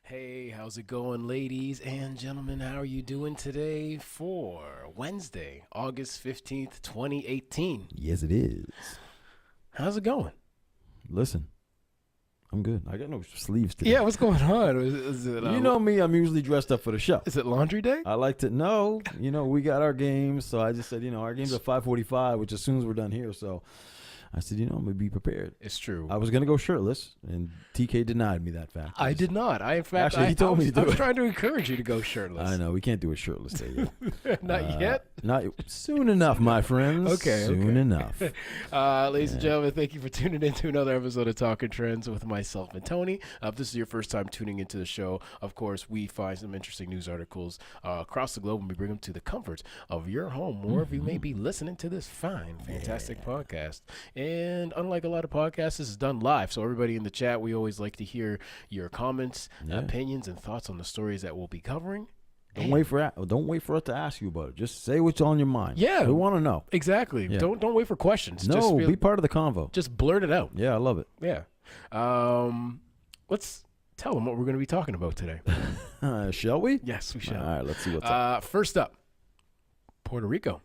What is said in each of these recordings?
Hey, how's it going, ladies and gentlemen? How are you doing today for Wednesday, August 15th, 2018? Yes, it is. How's it going? Listen, I'm good. I got no sleeves today. Yeah, what's going on? Is it, You know me, I'm usually dressed up for the show. is it laundry day? I like to know, we got our games, so I just said, our game's at 5:45, which as soon as we're done here, so I said, I'm going to be prepared. It's true. I was going to go shirtless, and TK denied me that fact. I did not. In fact, Actually, he told me to do I was it. trying to encourage you to go shirtless. I know, we can't do a shirtless day yet. Not yet? Not soon enough, my friends. Okay, Soon enough. Ladies and gentlemen, thank you for tuning in to another episode of Talking Trends with myself and Tony. If this is your first time tuning into the show, of course, we find some interesting news articles across the globe and we bring them to the comfort of your home, wherever you may be listening to this fine, fantastic podcast. And unlike a lot of podcasts, this is done live. So everybody in the chat, we always like to hear your comments, opinions, and thoughts on the stories that we'll be covering. Don't wait for us to ask you about it. Just say what's on your mind. Yeah, we want to know. Exactly. Yeah. Don't wait for questions. No, just be part of the convo. Just blurt it out. Yeah, I love it. Yeah. Let's tell them what we're going to be talking about today. Shall we? Yes, we shall. All right, let's see what's up. First up, Puerto Rico.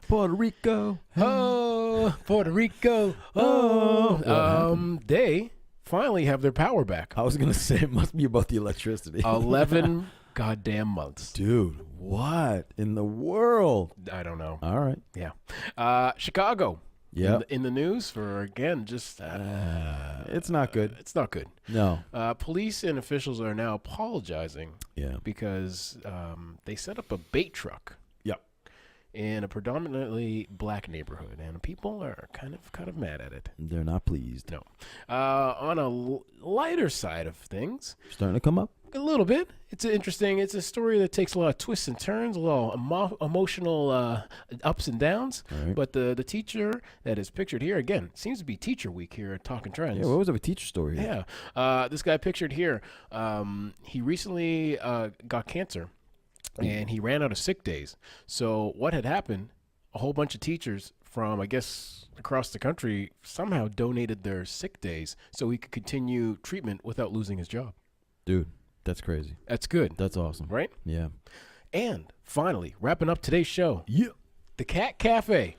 Puerto Rico. Oh, Puerto Rico. Oh. They finally have their power back. I was going to say it must be about the electricity. 11 goddamn months. Dude, what in the world? I don't know. All right. Yeah. Chicago. Yeah. In the news for, again, just... it's not good. It's not good. No. Police and officials are now apologizing. Yeah. Because they set up a bait truck. Yep. In a predominantly black neighborhood, and people are kind of mad at it. They're not pleased. No. On a lighter side of things, starting to come up a little bit. It's a story that takes a lot of twists and turns, a lot of emotional ups and downs. Right. But the teacher that is pictured here, again, seems to be Teacher Week here at Talking Trends. Yeah, what was of a teacher story here? Yeah. This guy pictured here, he recently got cancer. And he ran out of sick days. So what had happened, a whole bunch of teachers from, I guess, across the country somehow donated their sick days so he could continue treatment without losing his job. Dude, that's crazy. That's good. That's awesome. Right? Yeah. And finally, wrapping up today's show. Yeah. The Cat Cafe.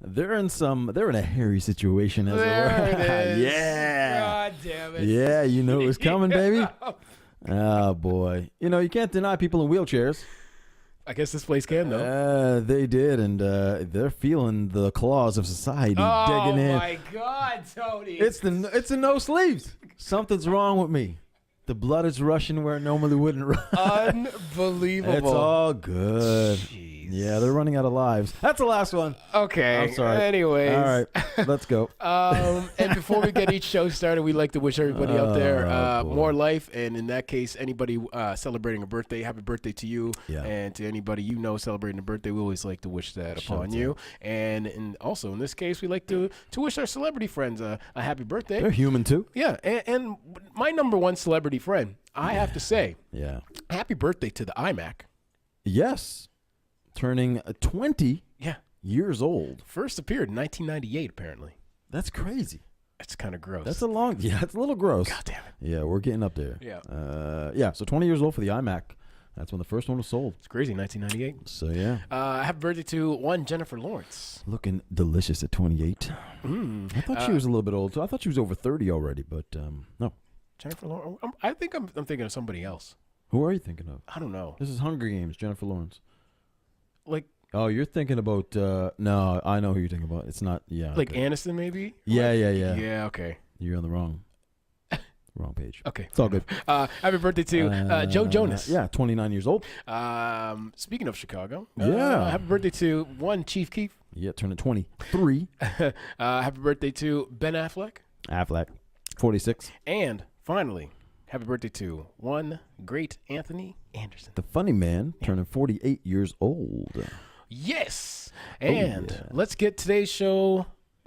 They're in a hairy situation as there it is. Yeah. God damn it. Yeah, you know it was coming, baby. Oh, boy. You can't deny people in wheelchairs. I guess this place can, though. They did, and they're feeling the claws of society digging in. Oh, my God, Tony. It's the no sleeves. Something's wrong with me. The blood is rushing where it normally wouldn't run. Unbelievable. It's all good. Jeez. Yeah, they're running out of lives. That's the last one. Okay. I'm sorry. Anyways. All right. Let's go. And before we get each show started, we'd like to wish everybody out there more life. And in that case, anybody celebrating a birthday, happy birthday to you. Yeah. And to anybody celebrating a birthday, we always like to wish that upon you. And also, in this case, we like to wish our celebrity friends a happy birthday. They're human, too. Yeah. And my number one celebrity friend, I have to say, happy birthday to the iMac. Yes. Turning 20 years old. First appeared in 1998, apparently. That's crazy. It's kind of gross. It's a little gross. God damn it. Yeah, we're getting up there. Yeah. So 20 years old for the iMac. That's when the first one was sold. It's crazy, 1998. So, yeah. Happy birthday to one Jennifer Lawrence. Looking delicious at 28. I thought she was a little bit old. So I thought she was over 30 already, but no. Jennifer Lawrence? I think I'm thinking of somebody else. Who are you thinking of? I don't know. This is Hunger Games, Jennifer Lawrence. Like... Oh, you're thinking about... no, I know who you're thinking about. It's not... Yeah. Like Aniston, maybe? Yeah. Yeah, okay. You're on the wrong page. Okay. It's all good. Happy birthday to Joe Jonas. Yeah, 29 years old. Speaking of Chicago. Happy birthday to one Chief Keef. Yeah, turning 23. Happy birthday to Ben Affleck. 46. And finally, happy birthday to one great Anthony Anderson. The funny man, turning 48 years old. Yes. And let's get today's show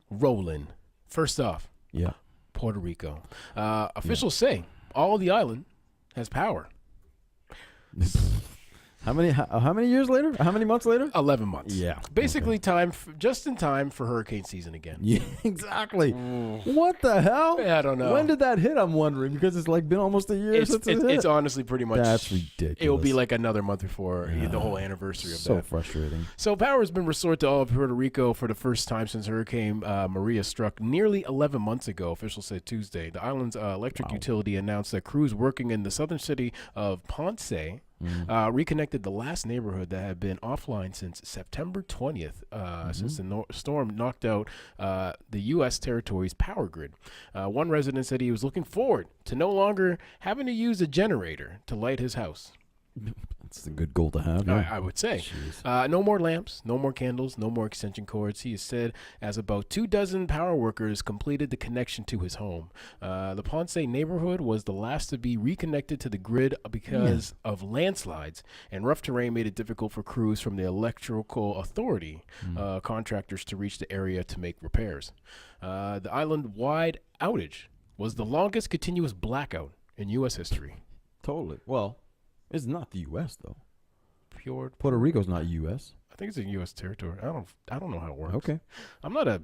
rolling. First off, Puerto Rico. Officials say all the island has power. How many years later? How many months later? 11 months. Yeah. Basically, just in time for hurricane season again. Yeah, exactly. What the hell? Yeah, I don't know. When did that hit? I'm wondering because it's like been almost a year since it hit. It's honestly pretty much. That's ridiculous. It will be like another month before the whole anniversary of that. So frustrating. So power has been restored to all of Puerto Rico for the first time since Hurricane Maria struck nearly 11 months ago, officials said Tuesday. The island's electric utility announced that crews working in the southern city of Ponce reconnected the last neighborhood that had been offline since September 20th, since the storm knocked out the U.S. territory's power grid. One resident said he was looking forward to no longer having to use a generator to light his house. That's a good goal to have. Yeah. I would say. No more lamps, no more candles, no more extension cords. He has said as about 24 power workers completed the connection to his home. The Ponce neighborhood was the last to be reconnected to the grid because of landslides, and rough terrain made it difficult for crews from the electrical authority contractors to reach the area to make repairs. The island-wide outage was the longest continuous blackout in U.S. history. Totally. Well, it's not the U.S. though. Puerto Rico's not U.S. I think it's in U.S. territory. I don't know how it works. Okay. I'm not a.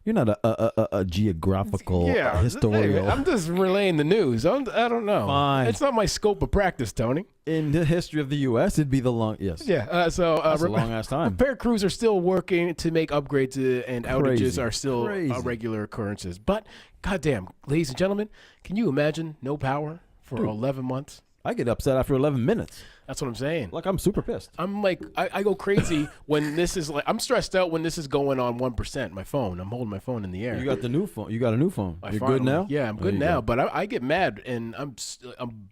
You're not a geographical historian. I'm just relaying the news. I don't know. Fine. It's not my scope of practice, Tony. In the history of the U.S., it'd be the long. Yes. Yeah. That's a long ass time. Repair crews are still working to make upgrades, and Crazy. outages are still regular occurrences. But goddamn, ladies and gentlemen, can you imagine no power for 11 months? I get upset after 11 minutes. That's what I'm saying. Like, I'm super pissed. I'm like, I go crazy when this is like, I'm stressed out when this is going on 1%. My phone, I'm holding my phone in the air. You got the new phone. You got a new phone. You're good now? Yeah, I'm good now. But I get mad, and I'm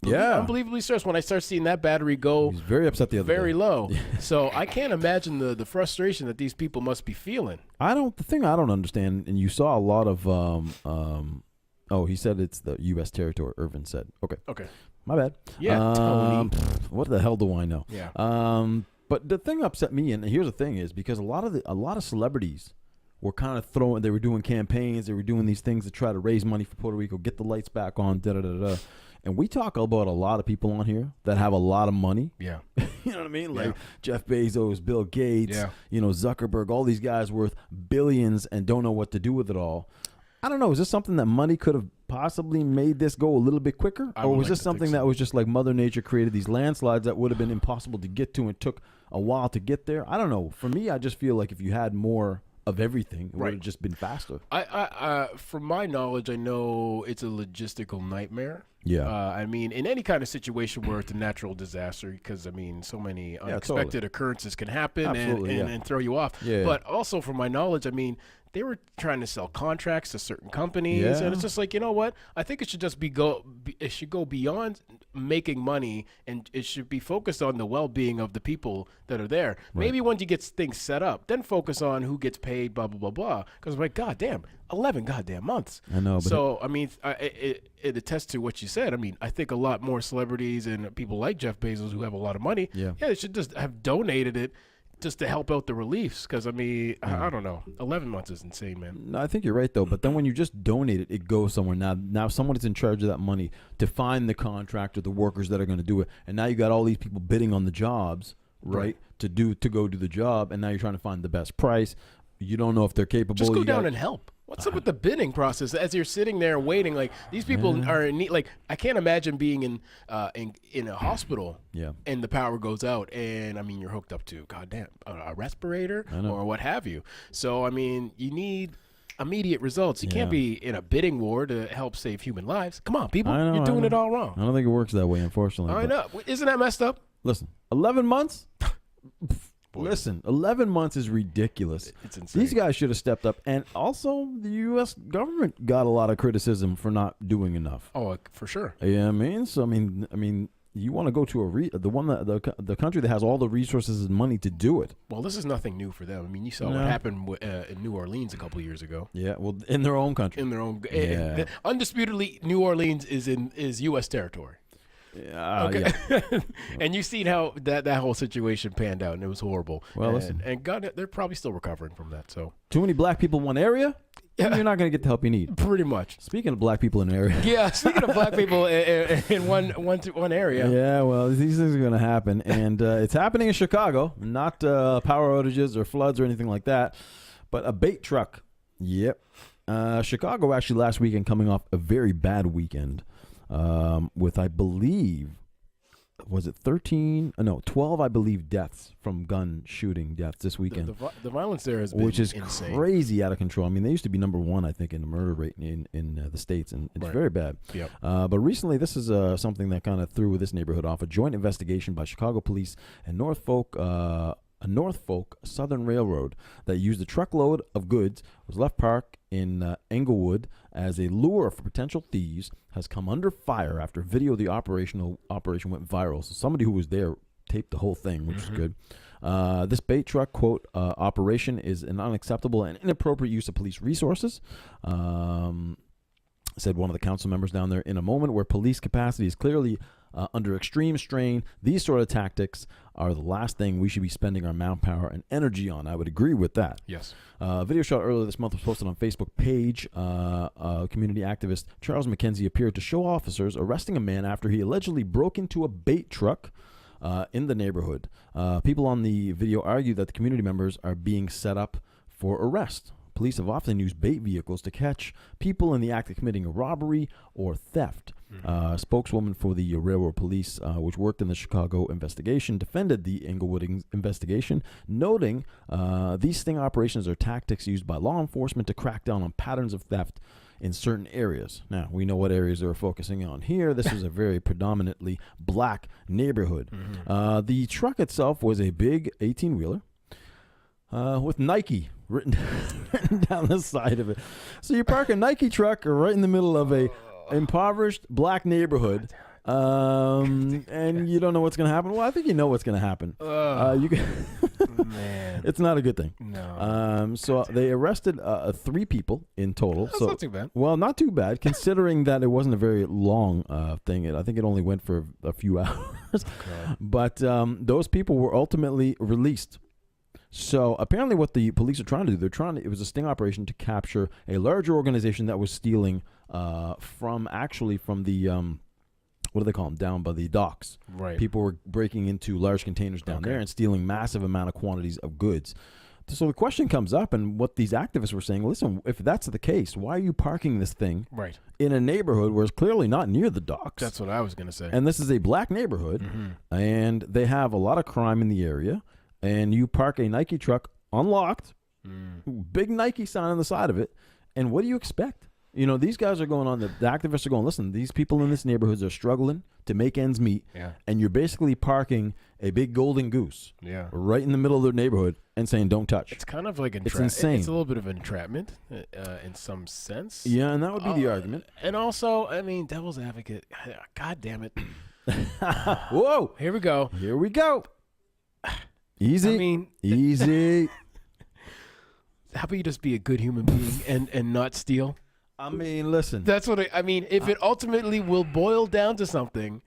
unbelievably stressed when I start seeing that battery go. He's very upset the other day. Very low. So I can't imagine the frustration that these people must be feeling. The thing I don't understand, and you saw a lot of, he said it's the U.S. territory, Irvin said. Okay. My bad. Yeah, Tony. What the hell do I know? Yeah. But the thing upset me, and here's the thing, is because a lot of celebrities were kind of they were doing campaigns, they were doing these things to try to raise money for Puerto Rico, get the lights back on, And we talk about a lot of people on here that have a lot of money. Yeah. You know what I mean? Like Jeff Bezos, Bill Gates, Zuckerberg, all these guys worth billions and don't know what to do with it all. I don't know. Is this something that money could have possibly made this go a little bit quicker? Or was this something that was just like Mother Nature created these landslides that would have been impossible to get to and took a while to get there? I don't know. For me, I just feel like if you had more of everything, it would have just been faster. From my knowledge, I know it's a logistical nightmare. Yeah. I mean, in any kind of situation where it's a natural disaster, because, I mean, so many unexpected occurrences can happen and throw you off. Yeah. But also, from my knowledge, I mean, they were trying to sell contracts to certain companies, and it's just like, you know what? I think it should just it should go beyond making money, and it should be focused on the well-being of the people that are there. Right. Maybe once you get things set up, then focus on who gets paid, blah, blah, blah, blah. Because, like, goddamn, 11 goddamn months. I know. But so, I mean, it attests to what you said. I mean, I think a lot more celebrities and people like Jeff Bezos who have a lot of money, they should just have donated it just to help out the reliefs, because, I mean, I don't know. 11 months is insane, man. No, I think you're right, though. But then when you just donate it, it goes somewhere. Now someone is in charge of that money to find the contractor, the workers that are going to do it. And now you got all these people bidding on the jobs, right, to go do the job. And now you're trying to find the best price. You don't know if they're capable. Just go down and help. What's up with the bidding process as you're sitting there waiting? Like, these people are in need. Like, I can't imagine being in a hospital and the power goes out, and, I mean, you're hooked up to, goddamn, a respirator or what have you. So, I mean, you need immediate results. You can't be in a bidding war to help save human lives. Come on, people. You're doing it all wrong. I don't think it works that way, unfortunately. I know. Isn't that messed up? Listen, 11 months? Listen, 11 months is ridiculous. It's insane. These guys should have stepped up. And also, the U.S. government got a lot of criticism for not doing enough. Oh, for sure. Yeah, I mean, so I mean, you want to go to the country that has all the resources and money to do it. Well, this is nothing new for them. I mean, you saw what happened in New Orleans a couple of years ago. Yeah, well, in their own country. In their own. Undisputedly, New Orleans is U.S. territory. Okay. Yeah. And you seen how that whole situation panned out, and it was horrible. Well, and, listen. And God, they're probably still recovering from that. So Too many black people in one area, you're not going to get the help you need. pretty much. Speaking of black people in an area. Yeah. Speaking of black people in one area. Yeah, well, these things are going to happen. And it's happening in Chicago, not power outages or floods or anything like that, but a bait truck. Yep. Chicago actually last weekend coming off a very bad weekend with, I believe, was it 12, I believe, deaths from gun shooting deaths this weekend. The violence there has been which is insane. crazy out of control. I mean, they used to be number one, I think, in the murder rate in the States, and it's very bad. Yep. But recently, this is something that kind of threw this neighborhood off. A joint investigation by Chicago police and Norfolk Southern Railroad that used a truckload of goods was left parked in Englewood as a lure for potential thieves has come under fire after video of the operation went viral. So somebody who was there taped the whhole thing, which is good. This bait truck, quote, operation is an unacceptable and inappropriate use of police resources, said one of the council members down there. In a moment where police capacity is clearly under extreme strain, these sort of tactics are the last thing we should be spending our manpower and energy on. I would agree with that. Yes. A video shot earlier this month was posted on Facebook page. Community activist Charles McKenzie appeared to show officers arresting a man after he allegedly broke into a bait truck in the neighborhood. People on the video argue that the community members are being set up for arrest. Police have often used bait vehicles to catch people in the act of committing a robbery or theft. Spokeswoman for the railroad police, which worked in the Chicago investigation, defended the Englewood investigation, noting these sting operations are tactics used by law enforcement to crack down on patterns of theft in certain areas. Now, we know what areas they were focusing on here. This was a very predominantly black neighborhood. The truck itself was a big 18-wheeler. With Nike written down the side of it. So you park a Nike truck right in the middle of a impoverished black neighborhood, and you don't know what's going to happen. Well, I think you know what's going to happen. Man. It's not a good thing. No. So they arrested 3 people in total. That's so not too bad. Well, not too bad, considering that it wasn't a very long thing. I think it only went for a few hours. Okay. But those people were ultimately released. So apparently what the police are trying to do, it was a sting operation to capture a larger organization that was stealing from the, what do they call them, down by the docks. Right. People were breaking into large containers down there and stealing massive amount of quantities of goods. So the question comes up, and what these activists were saying, listen, if that's the case, why are you parking this thing in a neighborhood where it's clearly not near the docks? That's what I was going to say. And this is a black neighborhood, and they have a lot of crime in the area. And you park a Nike truck unlocked, big Nike sign on the side of it, and what do you expect? You know, these guys are going on, the activists are going, listen, these people in this neighborhood are struggling to make ends meet, and you're basically parking a big golden goose right in the middle of their neighborhood and saying, don't touch. It's kind of like it's insane. It's a little bit of entrapment in some sense. Yeah, and that would be the argument. And also, I mean, devil's advocate, God damn it. Whoa. Here we go. Here we go. Easy. I mean, easy. How about you just be a good human being and not steal? I mean, listen. That's what I mean. If it ultimately will boil down to something,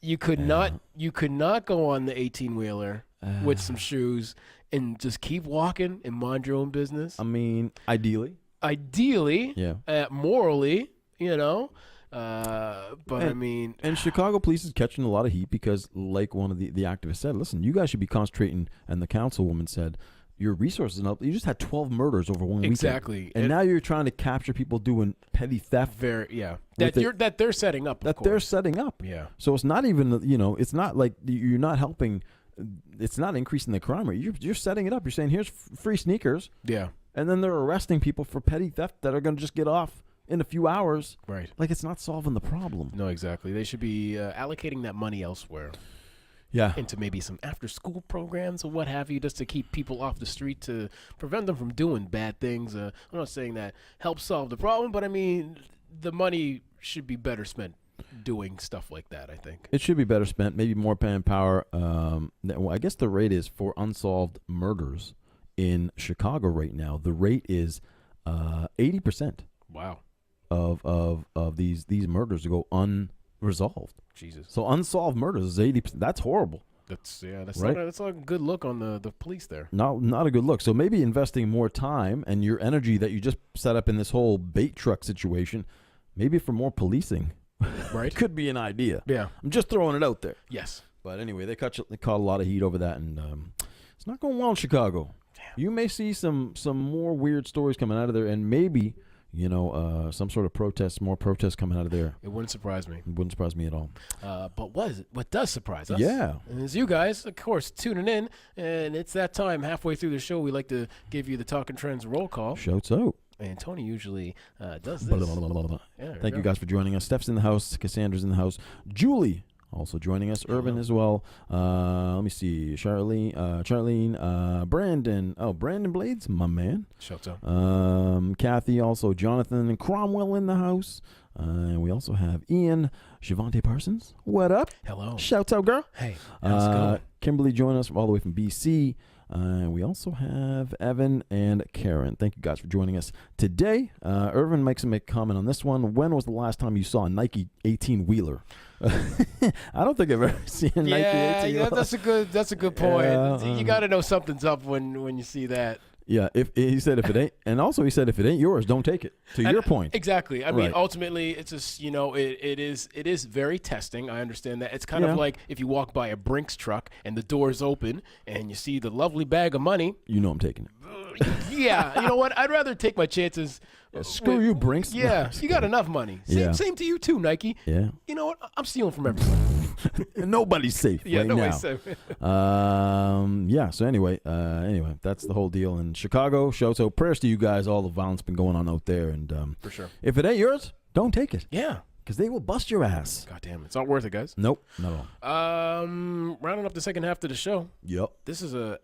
you could not go on the 18-wheeler with some shoes and just keep walking and mind your own business. I mean, ideally, yeah. Morally, you know. And Chicago police is catching a lot of heat because, like one of the activists said, listen, you guys should be concentrating, and the councilwoman said, your resources are up. You just had 12 murders over one weekend. Exactly. And now you're trying to capture people doing petty theft. That they're setting up. They're setting up. Yeah. So it's not even, it's not like you're not helping. It's not increasing the crime rate. You're setting it up. You're saying, here's free sneakers. Yeah. And then they're arresting people for petty theft that are going to just get off in a few hours. Right. Like, it's not solving the problem. No, exactly. They should be allocating that money elsewhere. Yeah. Into maybe some after-school programs or what have you, just to keep people off the street, to prevent them from doing bad things. I'm not saying that helps solve the problem, but I mean, the money should be better spent doing stuff like that, I think. It should be better spent, maybe more manpower. I guess the rate is for unsolved murders in Chicago right now. The rate is 80%. Wow. Of these murders to go resolved. Jesus. So unsolved murders is 80%. That's horrible. That's Right? that's not a good look on the police there. Not a good look. So maybe investing more time and your energy that you just set up in this whole bait truck situation, maybe for more policing, Right? could be an idea. Yeah. I'm just throwing it out there. Yes. But anyway, they caught a lot of heat over that, and it's not going well in Chicago. Damn. You may see some more weird stories coming out of there, and maybe some sort of more protests coming out of there. It wouldn't surprise me. It wouldn't surprise me at all. But what does surprise us? Yeah. Is you guys, of course, tuning in, and it's that time halfway through the show. We like to give you the Talking Trends roll call, Shouts out. and Tony usually does Blah, this. blah, blah, blah, blah. Yeah, there Thank we you go. guys for joining us. Steph's in the house. Cassandra's in the house. Julie also joining us. Irvin as well. Let me see. Charlene, Brandon. Oh, Brandon Blades, my man. Shouts out. Kathy, also Jonathan and Cromwell in the house. And we also have Ian, Shavante Parsons. What up? Hello. Shouts out, girl. Hey, how's it going? Kimberly joining us all the way from BC. And we also have Evan and Karen. Thank you guys for joining us today. Irvin makes a comment on this one. When was the last time you saw a Nike 18-wheeler? I don't think I've ever seen a Nike 18-wheeler. Yeah, that's a good point. Yeah, You got to know something's up when you see that. Yeah, if he said if it ain't, and also he said if it ain't yours, don't take it. To your point, Exactly. I mean, Right. ultimately, it's just it is very testing. I understand that. It's kind of like if you walk by a Brinks truck and the door's open and you see the lovely bag of money. you know I'm taking it. Yeah, you know what? I'd rather take my chances. Screw you, Brinks. Yeah, you got enough money. Same to you too, Nike. Yeah, You know what? I'm stealing from everyone. nobody's safe Yeah, right no way now. safe. Yeah. So anyway, that's the whole deal in Chicago. So prayers to you guys. All the violence been going on out there, and For sure. if it ain't yours, don't take it Yeah. because they will bust your ass. God damn, it's not worth it, guys. Nope, not at all. Rounding up the second half of the show. Yep. This is a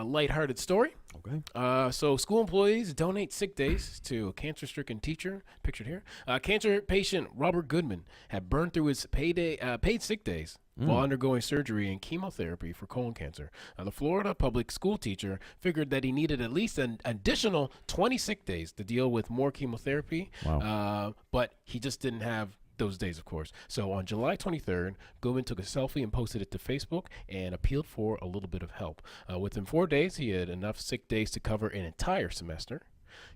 lighthearted story. Okay. So school employees donate sick days to a cancer-stricken teacher, pictured here. Cancer patient Robert Goodman had burned through his paid sick days while undergoing surgery and chemotherapy for colon cancer. The Florida public school teacher figured that he needed at least an additional 20 sick days to deal with more chemotherapy. Wow. But he just didn't have those days, of course. So on July 23rd, Goodman took a selfie and posted it to Facebook and appealed for a little bit of help. Within 4 days, he had enough sick days to cover an entire semester.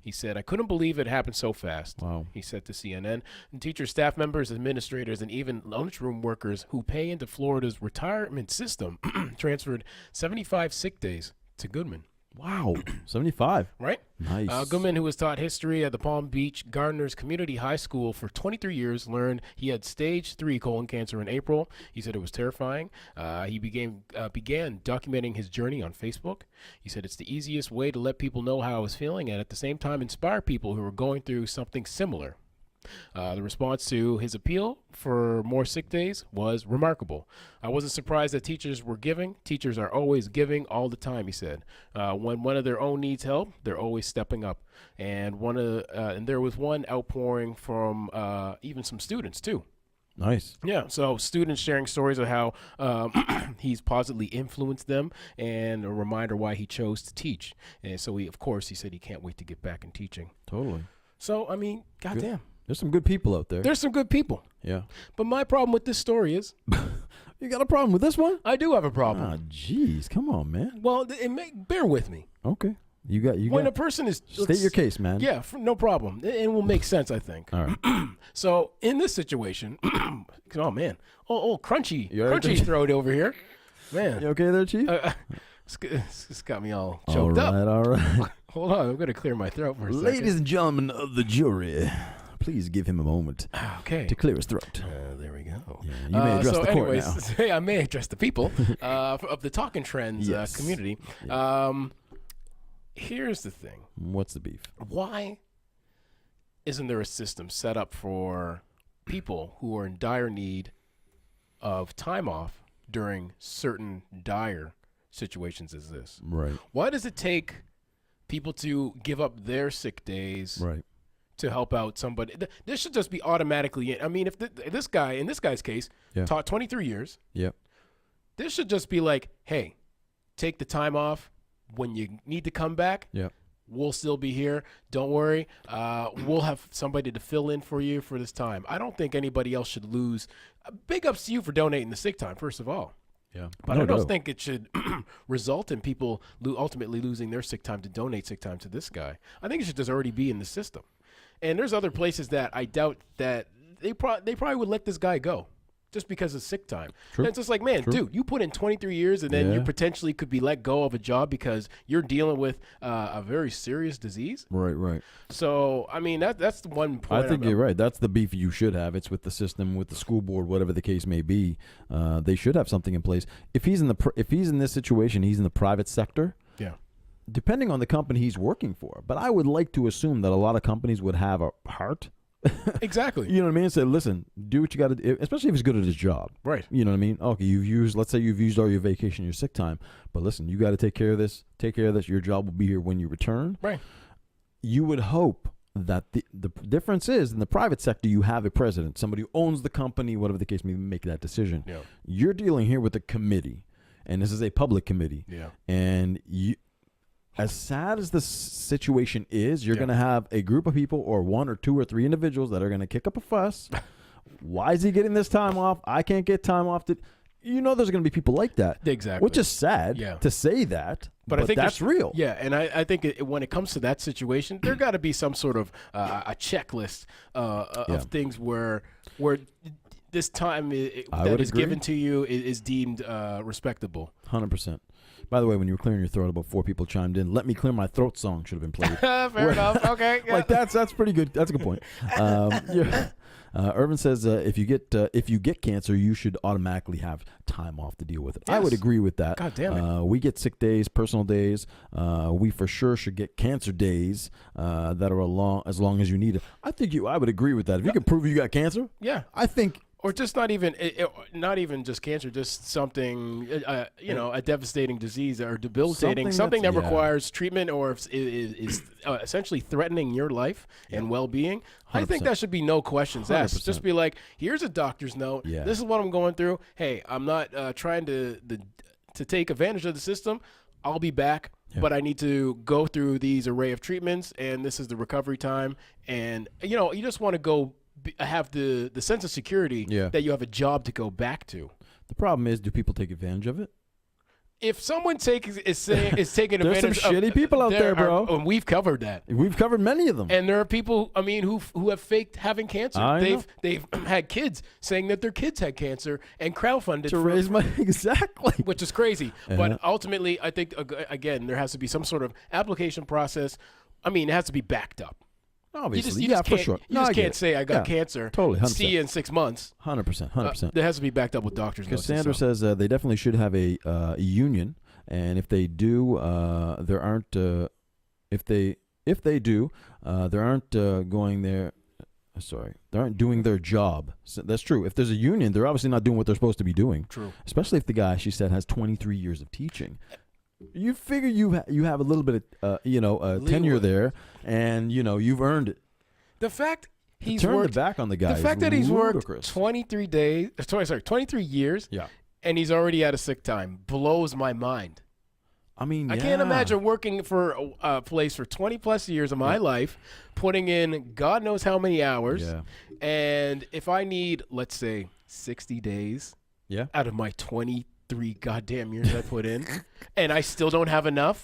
He said, "I couldn't believe it happened so fast." Wow. He said to CNN. And teachers, staff members, administrators, and even lunchroom workers who pay into Florida's retirement system transferred 75 sick days to Goodman. Wow. 75. Right? Nice. Goodman, who was taught history at the Palm Beach Gardner's Community High School for 23 years, learned he had stage 3 colon cancer in April. He said it was terrifying. He began documenting his journey on Facebook. He said it's the easiest way to let people know how I was feeling and at the same time inspire people who are going through something similar. The response to his appeal for more sick days was remarkable. I wasn't surprised that teachers were giving. Teachers are always giving all the time, he said. When one of their own needs help, they're always stepping up. And there was one outpouring from even some students too. Nice. Yeah, so students sharing stories of how he's positively influenced them and a reminder why he chose to teach. And so he said he can't wait to get back in teaching. Totally. So, I mean, goddamn. There's some good people out there. There's some good people. Yeah. But my problem with this story is You got a problem with this one? I do have a problem. Ah, jeez. Come on, man. Well, bear with me. Okay. You When a got. person is State your case, man. Yeah, no problem. It will make sense, I think. All right. So in this situation, oh man, crunchy You all right there? throat over here, man. You okay there, Chief? It's got me all All choked up. right, all right. Hold on, I'm gonna clear my throat for a second. Ladies and gentlemen of the jury, please give him a moment Okay. to clear his throat. There we go. Yeah, you may address the court now. I may address the people of the Talking Trends Yes. community. Here's the thing. What's the beef? Why isn't there a system set up for people who are in dire need of time off during certain dire situations as this? Right. Why does it take people to give up their sick days Right. to help out somebody? This should just be automatically. I mean, if this guy, in this guy's case, Yeah. taught 23 years, Yep. this should just be like, hey, take the time off when you need to come back. Yep. we'll still be here. Don't worry. We'll have somebody to fill in for you for this time. I don't think anybody else should lose. Big ups to you for donating the sick time, first of all. Yeah. But I don't think it should result in people ultimately losing their sick time to donate sick time to this guy. I think it should just already be in the system. And there's other places that I doubt that they probably would let this guy go just because of sick time. True. And it's just like, man, dude, you put in 23 years and then you potentially could be let go of a job because you're dealing with a very serious disease. Right. So, I mean, that's the one point. I think you're right. That's the beef you should have. It's with the system, with the school board, whatever the case may be. They should have something in place. If he's in this situation, he's in the private sector. Yeah. Depending on the company he's working for. But I would like to assume that a lot of companies would have a heart. Exactly. You know what I mean? Say, listen, do what you got to do, especially if he's good at his job. Right. You know what I mean? Okay, let's say you've used all your vacation, your sick time, but listen, you got to take care of this. Your job will be here when you return. Right. You would hope that the difference is in the private sector, you have a president, somebody who owns the company, whatever the case may be, make that decision. Yeah. You're dealing here with a committee, and this is a public committee. Yeah. And as sad as the situation is, you're going to have a group of people or one or two or three individuals that are going to kick up a fuss. Why is he getting this time off? I can't get time off. There's going to be people like that. Exactly. Which is sad to say that, but I think that's real. Yeah, and I think when it comes to that situation, there got to be some sort of a checklist of things where this time that is given to you is deemed respectable. 100%. By the way, when you were clearing your throat, about 4 people chimed in. "Let Me Clear My Throat" song should have been played. Fair enough. Okay. Yeah. Like that's pretty good. That's a good point. Irvin says if you get cancer, you should automatically have time off to deal with it. Yes. I would agree with that. God damn it. We get sick days, personal days. We for sure should get cancer days that are as long as you need it. I would agree with that. If you can prove you got cancer, I think. Or just not even just cancer, just something, a devastating disease or debilitating, something that requires treatment or is essentially threatening your life and well-being. 100%. I think that should be no questions asked. Just be like, here's a doctor's note. Yeah. This is what I'm going through. Hey, I'm not trying to take advantage of the system. I'll be back. Yeah. But I need to go through these array of treatments, and this is the recovery time. And, you just want to go have the sense of security that you have a job to go back to. The problem is, do people take advantage of it? If someone is taking advantage there's some shitty people out there, bro. And we've covered that. We've covered many of them. And there are people, who have faked having cancer. They've had kids saying that their kids had cancer and crowdfunded to raise money. Exactly. Which is crazy. But ultimately, I think, again, there has to be some sort of application process. It has to be backed up. Obviously, you just for sure. You just can't say I got cancer. Totally, 100%. See you in 6 months. 100%. There has to be backed up with doctors. Cassandra says they definitely should have a union, and if they do, there aren't. If they do, there aren't going there. Sorry, they aren't doing their job. So that's true. If there's a union, they're obviously not doing what they're supposed to be doing. True. Especially if the guy, she said, has 23 years of teaching. You figure you have a little bit of tenure there, and you've earned it. The fact he's turned worked the back on the guy. The fact that he's ludicrous. worked 23 years, and he's already out of sick time blows my mind. I can't imagine working for a place for 20 plus years of my life, putting in God knows how many hours, and if I need, let's say, 60 days out of my 23 goddamn years I put in, and I still don't have enough.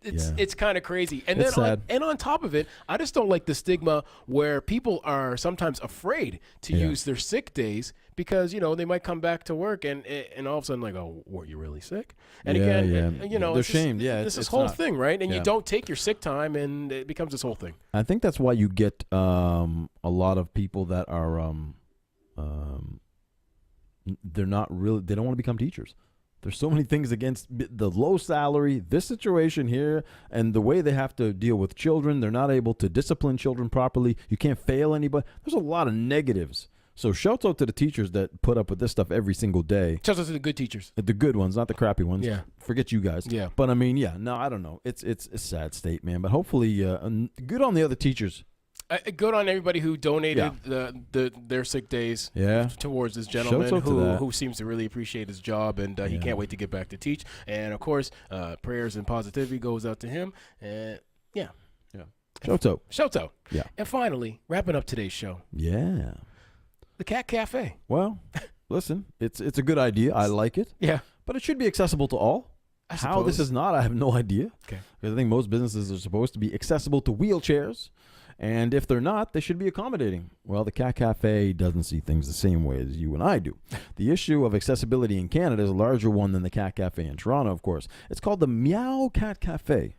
It's kind of crazy. And it's then on top of it, I just don't like the stigma where people are sometimes afraid to use their sick days because they might come back to work and all of a sudden like, oh, were you really sick? And they're shamed. This whole thing, right? And you don't take your sick time, and it becomes this whole thing. I think that's why you get a lot of people that are they don't want to become teachers. There's so many things against the low salary, this situation here, and the way they have to deal with children. They're not able to discipline children properly. You can't fail anybody. There's a lot of negatives. So shout out to the teachers that put up with this stuff every single day. Shout out to the good teachers. The good ones, not the crappy ones. Yeah. Forget you guys. Yeah. But I don't know. It's a sad state, man. But hopefully, good on the other teachers. Good on everybody who donated their sick days towards this gentleman who seems to really appreciate his job, and he can't wait to get back to teach. And, of course, prayers and positivity goes out to him. And Yeah. Shoto. Yeah. And finally, wrapping up today's show. Yeah. The Cat Cafe. Well, listen, it's a good idea. I like it. Yeah. But it should be accessible to all. How this is not, I have no idea. Okay. Because I think most businesses are supposed to be accessible to wheelchairs. And if they're not, they should be accommodating. Well, the Cat Cafe doesn't see things the same way as you and I do. The issue of accessibility in Canada is a larger one than the Cat Cafe in Toronto, of course. It's called the Meow Cat Cafe.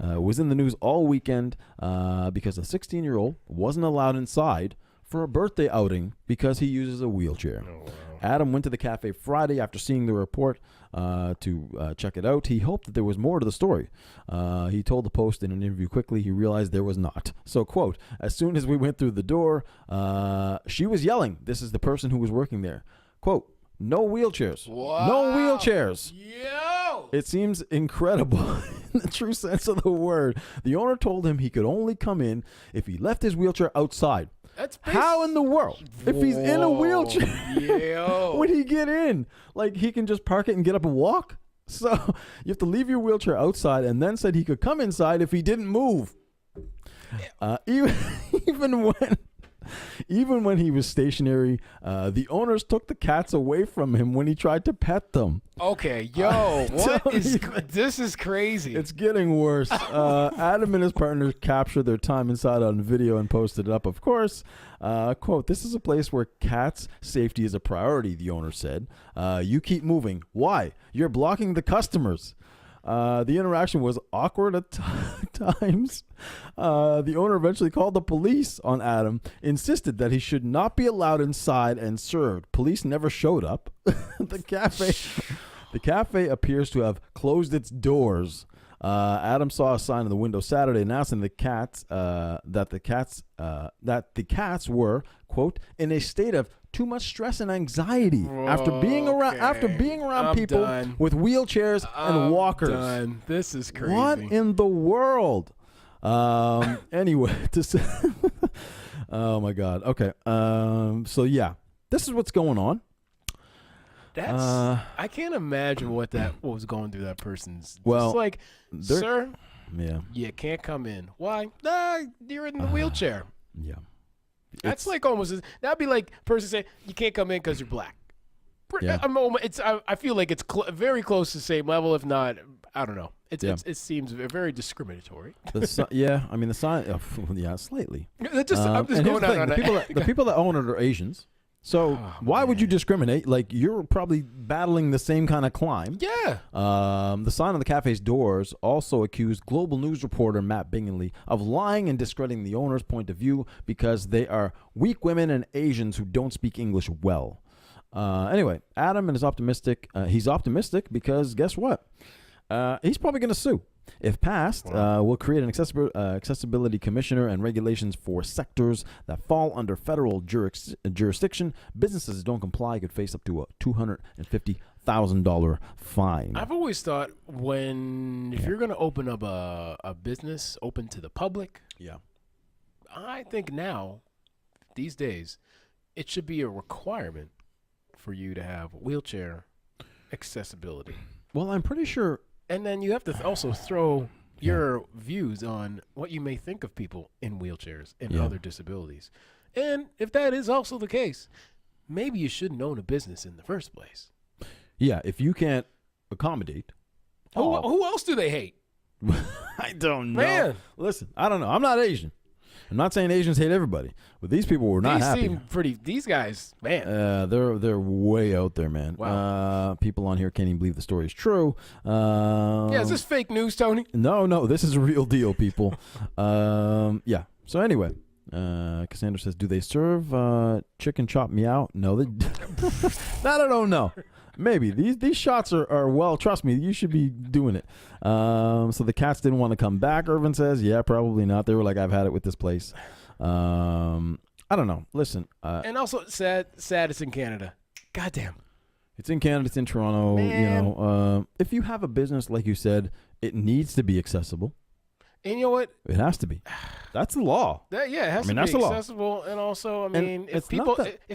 It was in the news all weekend because a 16-year-old wasn't allowed inside for a birthday outing because he uses a wheelchair. Oh, wow. Adam went to the cafe Friday after seeing the report to check it out. He hoped that there was more to the story. He told the Post in an interview quickly he realized there was not. So, quote, as soon as we went through the door, she was yelling. This is the person who was working there. Quote, no wheelchairs. Wow. No wheelchairs. Yo! It seems incredible in the true sense of the word. The owner told him he could only come in if he left his wheelchair outside. How in the world, if he's in a wheelchair, would he get in? Like, he can just park it and get up and walk? So you have to leave your wheelchair outside, and then said he could come inside if he didn't move. Even when he was stationary, the owners took the cats away from him when he tried to pet them. Okay, this is crazy. It's getting worse. Adam and his partner captured their time inside on video and posted it up, of course. Quote, this is a place where cats' safety is a priority, the owner said. You keep moving. Why? You're blocking the customers. The interaction was awkward at times. The owner eventually called the police on Adam, insisted that he should not be allowed inside and served. Police never showed up. The cafe appears to have closed its doors. Adam saw a sign in the window Saturday announcing that the cats were, quote, in a state of too much stress and anxiety after being around people with wheelchairs and walkers. This is crazy. What in the world? Anyway, oh my God. Okay. So yeah, this is what's going on. I can't imagine what was going through that person's. Well, it's like, sir, yeah, you can't come in. Why? You're in the wheelchair. Yeah. That's like almost. That'd be like a person saying you can't come in because you're black. Yeah. I feel like it's very close to the same level, if not. I don't know. It seems very discriminatory. Yeah, I mean the sign. Yeah, slightly. I'm just going on. The people that own it are Asians. So why would you discriminate? Like, you're probably battling the same kind of climb. Yeah. The sign on the cafe's doors also accused Global News reporter Matt Bingley of lying and discrediting the owner's point of view because they are weak women and Asians who don't speak English well. Anyway, Adam is optimistic. He's optimistic because guess what? He's probably going to sue. If passed, we'll create an accessibility commissioner and regulations for sectors that fall under federal jurisdiction. Businesses that don't comply could face up to a $250,000 fine. I've always thought if you're going to open up a business open to the public, I think now, these days, it should be a requirement for you to have wheelchair accessibility. Well, I'm pretty sure. And then you have to also throw your views on what you may think of people in wheelchairs and other disabilities. And if that is also the case, maybe you shouldn't own a business in the first place. Yeah, if you can't accommodate. Who else do they hate? I don't know. Man. Listen, I don't know. I'm not Asian. I'm not saying Asians hate everybody, but these people were not happy. These guys, man. They're way out there, man. Wow. People on here can't even believe the story is true. Is this fake news, Tony? No, this is a real deal, people. Yeah. So anyway, Cassandra says, do they serve chicken chop meow? No, that I don't know. Maybe these shots are well. Trust me, you should be doing it. So the cats didn't want to come back. Irvin says, yeah, probably not. They were like, I've had it with this place. I don't know. Listen, and also sad. It's in Canada. Goddamn. It's in Canada. It's in Toronto. Man. You know, if you have a business, like you said, it needs to be accessible. And you know what? It has to be. That's the law. It has to be accessible. And also, if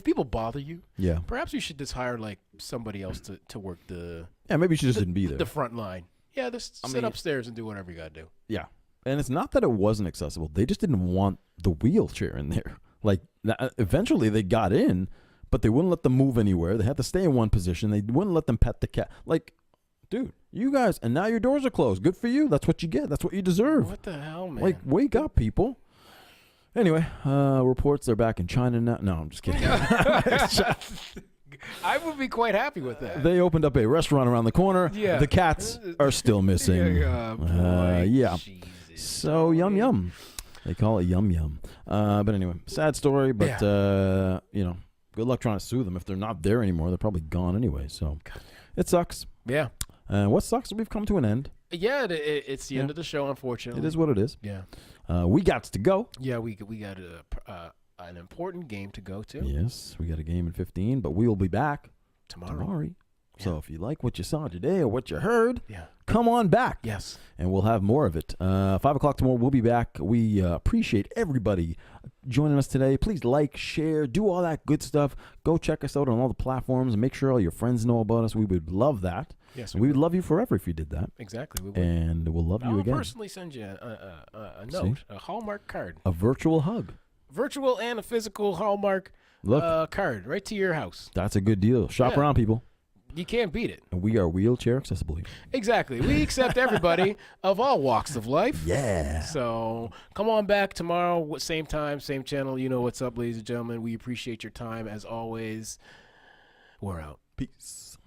people bother you, perhaps you should just hire like somebody else to work the. Yeah, maybe you should just didn't be there. The front line. Yeah, just sit upstairs and do whatever you gotta do. Yeah, And it's not that it wasn't accessible. They just didn't want the wheelchair in there. Like, eventually they got in, but they wouldn't let them move anywhere. They had to stay in one position. They wouldn't let them pet the cat. Like, dude, you guys, and now your doors are closed. Good for you. That's what you get. That's what you deserve. What the hell, man? Like, wake up, people. Anyway, reports they're back in China now. No, I'm just kidding. I would be quite happy with that. They opened up a restaurant around the corner. Yeah. The cats are still missing. Yeah. So, yum, yum. They call it yum, yum. But anyway, sad story. But, you know, good luck trying to sue them. If they're not there anymore, they're probably gone anyway. So, it sucks. Yeah. What sucks is we've come to an end. Yeah, it's the end of the show, unfortunately. It is what it is. Yeah. We got to go. Yeah, we got an important game to go to. Yes, we got a game in 15, but we will be back tomorrow. Yeah. So if you like what you saw today or what you heard, yeah, come on back. Yes. And we'll have more of it. 5 o'clock tomorrow, we'll be back. We appreciate everybody joining us today. Please like, share, do all that good stuff. Go check us out on all the platforms and make sure all your friends know about us. We would love that. Yes, we would love you forever if you did that. Exactly. We would. And we'll love you again. I'll personally send you a note, a Hallmark card. A virtual hug. Virtual and a physical Hallmark card right to your house. That's a good deal. Shop around, people. You can't beat it. And we are wheelchair accessible here. Exactly. We accept everybody of all walks of life. Yeah. So come on back tomorrow, same time, same channel. You know what's up, ladies and gentlemen. We appreciate your time as always. We're out. Peace.